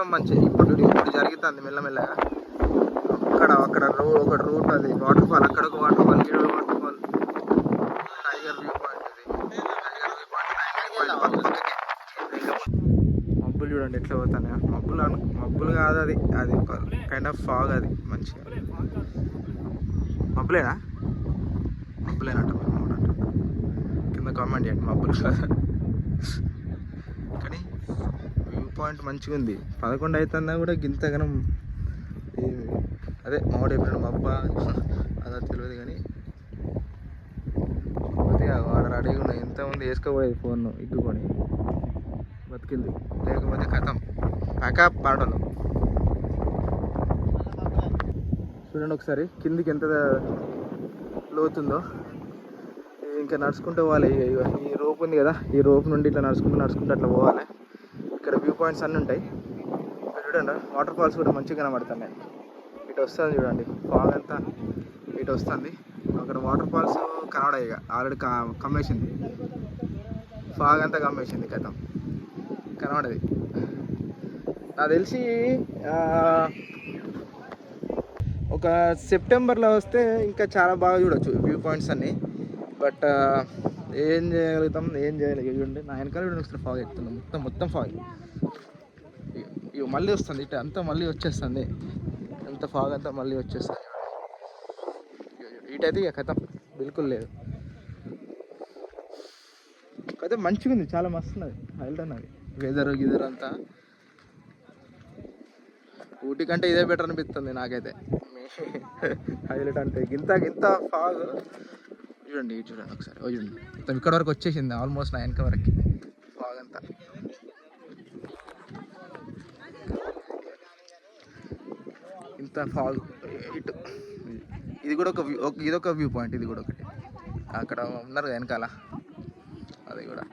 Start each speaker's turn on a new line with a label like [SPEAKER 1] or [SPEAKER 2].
[SPEAKER 1] మాత్రం మంచిది. ఇప్పుడు జరుగుతుంది మెల్లమెల్లగా. అక్కడ ఒక రూట్ అది వాటర్ ఫాల్, అక్కడ ఒక వాటర్ ఫాల్, ఇక్కడ water fall, tiger view point. ఇది టైగర్ వ్యూ పాయింట్ మబ్బులు చూడండి ఎట్లా పోతాయి. మబ్బులు కాదు, అది ఒక కైండ్ ఆఫ్ ఫాగ్. అది మంచిగా మబ్బులేనట కింద కామెంట్ చేయండి. మబ్బులు కాదు కానీ వ్యూ పాయింట్ మంచిగా ఉంది. 11 అవుతుందా కూడా గింతగనం అదే మామిడి ఎప్పుడు మబ్బా అదా తెలియదు కానీ వాడు రెడీగా ఉన్నాయి. ఎంత ఉంది వేసుకోబోయేది ఫోన్ ఇగ్గుకొని బతికింది, లేకపోతే కథం ప్యాకప్ పాటలు. చూడండి ఒకసారి కిందికి ఎంత లోతుందో. ఇంకా నడుచుకుంటూ పోవాలి. ఈ రోప్ ఉంది కదా, ఈ రోప్ నుండి ఇట్లా నడుచుకుంటూ అట్లా పోవాలి. ఇక్కడ వ్యూ పాయింట్స్ అన్నీ ఉంటాయి. చూడండి వాటర్ ఫాల్స్ కూడా మంచిగా కనబడుతున్నాయి. ఇటు వస్తుంది చూడండి ఫాగ్ అంతా ఇటు వస్తుంది. అక్కడ వాటర్ ఫాల్స్ కనబడాయి. ఇక ఆల్రెడీ కమ్మేసింది, ఫాగ్ అంతా కమ్మేసింది, కథం కనబడది. నాకు తెలిసి ఒక సెప్టెంబర్లో వస్తే ఇంకా చాలా బాగా చూడొచ్చు వ్యూ పాయింట్స్ అన్నీ. బట్ ఏం చేయలేదు చూడండి. నా వెనకాల కూడా ఒకసారి ఫాగ్ ఎక్కుతుంది, మొత్తం ఫాగ్. ఇవి మళ్ళీ వస్తుంది ఇటు అంతా మళ్ళీ వచ్చేస్తుంది. అంత ఫాగ్ అంతా మళ్ళీ వచ్చేస్తుంది. ఇటైతే ఇక కథం బిల్కుల్ లేదు. అయితే మంచిగా ఉంది, చాలా మస్తు ఉన్నది, హైలైట్ అన్నది. వెదర్ అంతా ఊటీ కంటే ఇదే బెటర్ అనిపిస్తుంది నాకైతే. హైలైట్ అంటే ఇంత ఫాగ్ చూడండి. చూడండి ఒకసారి చూడండి, మొత్తం ఇక్కడ వరకు వచ్చేసింది. ఆల్మోస్ట్ నా వెనక వరకు ఫాగ్ అంతా. ఇంత ఫాగ్ ఇటు ఇదొక వ్యూ పాయింట్. ఇది కూడా ఒకటి అక్కడ ఉన్నారు వెనకాల, అది కూడా